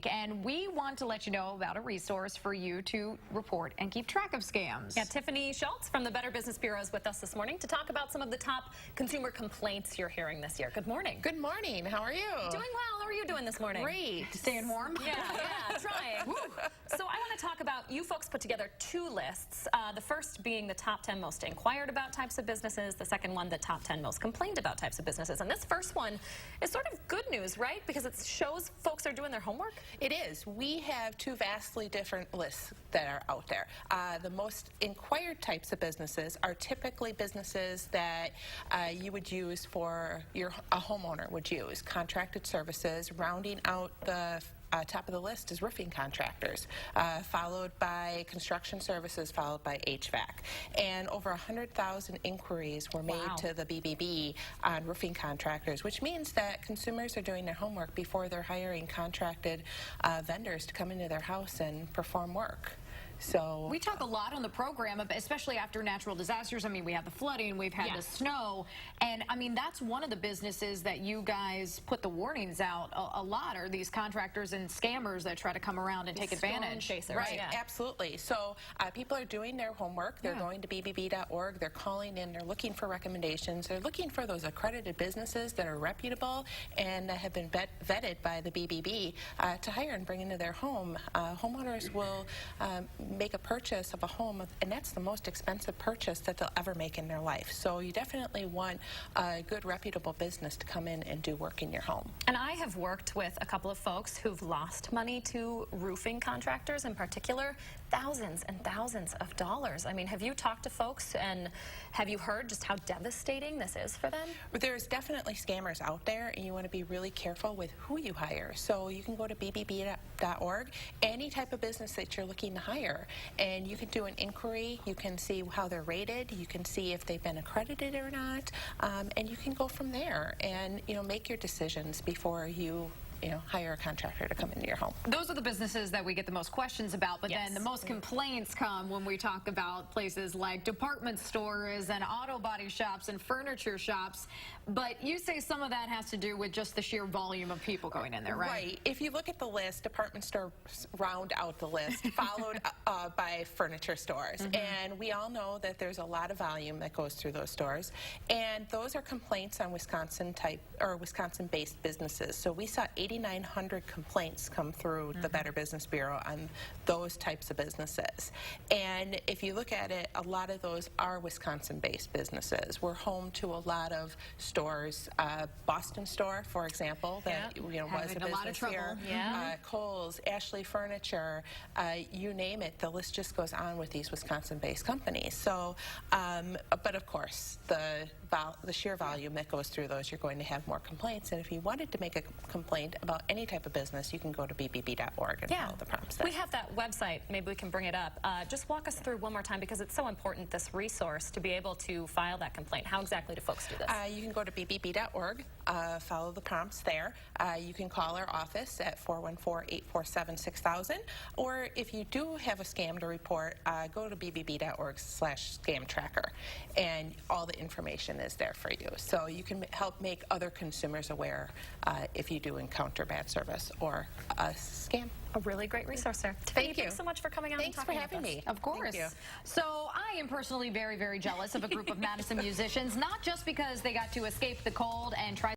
and we want to let you know about a resource for you to report and keep track of scams. Yeah, Tiffany Schultz from the Better Business Bureau is with us this morning to talk about some of the top consumer complaints you're hearing this year. Good morning. Good morning. How are you? Doing well. How are you doing this morning? Great. Staying warm? Yeah, trying. So I want to talk about, you folks put together two lists. The first being the top 10 most inquired about types of businesses. The second one, the top 10 most complained about types of businesses. And this first one is sort of good news, right? Because it shows folks are doing their homework. It is. We have two vastly different lists that are out there. The most inquired types of businesses are typically businesses that you would use for a homeowner would use. Contracted services. Rounding out the top of the list is roofing contractors, followed by construction services, followed by HVAC. And over 100,000 inquiries were made to the BBB on roofing contractors, which means that consumers are doing their homework before they're hiring contracted vendors to come into their house and perform work. So we talk a lot on the program, especially after natural disasters. I mean, we have the flooding, we've had the snow, and I mean, that's one of the businesses that you guys put the warnings out a lot, are these contractors and scammers that try to come around and take advantage. Chasers. Right, absolutely. So people are doing their homework, they're going to bbb.org, they're calling in, they're looking for recommendations, they're looking for those accredited businesses that are reputable and have been vetted by the BBB to hire and bring into their home. Homeowners will make a purchase of a home, and that's the most expensive purchase that they'll ever make in their life. So you definitely want a good, reputable business to come in and do work in your home. And I have worked with a couple of folks who've lost money to roofing contractors in particular, thousands and thousands of dollars. I mean, have you talked to folks and have you heard just how devastating this is for them? There's definitely scammers out there, and you want to be really careful with who you hire. So you can go to bbb.org, any type of business that you're looking to hire, and you can do an inquiry. You can see how they're rated. You can see if they've been accredited or not, and you can go from there and make your decisions before you hire a contractor to come into your home. Those are the businesses that we get the most questions about, but then the most complaints come when we talk about places like department stores and auto body shops and furniture shops. But you say some of that has to do with just the sheer volume of people going in there, right? Right. If you look at the list, department stores round out the list, followed by furniture stores. And we all know that there's a lot of volume that goes through those stores. And those are complaints on Wisconsin-based businesses. So we saw 8,900 complaints come through the Better Business Bureau on those types of businesses. And if you look at it, a lot of those are Wisconsin-based businesses. We're home to a lot of stores. Boston Store, for example, that was a business here. Kohl's, Ashley Furniture, you name it. The list just goes on with these Wisconsin-based companies. So, but of course, the sheer volume that goes through those, you're going to have more complaints. And if you wanted to make a complaint about any type of business, you can go to bbb.org and follow the prompts there. We have that website. Maybe we can bring it up. Just walk us through one more time, because it's so important, this resource, to be able to file that complaint. How exactly do folks do this? You can go to bbb.org, follow the prompts there. You can call our office at 414-847-6000, or if you do have a scam to report, go to bbb.org/scam tracker, and all the information is there for you. So you can help make other consumers aware if you do encounter bad service or a scam. A really great resource there. Thank you. Thanks so much for coming on and talking with us. Thanks for having me. Of course. Thank you. So I am personally very, very jealous of a group of Madison musicians, not just because they got to escape the cold and try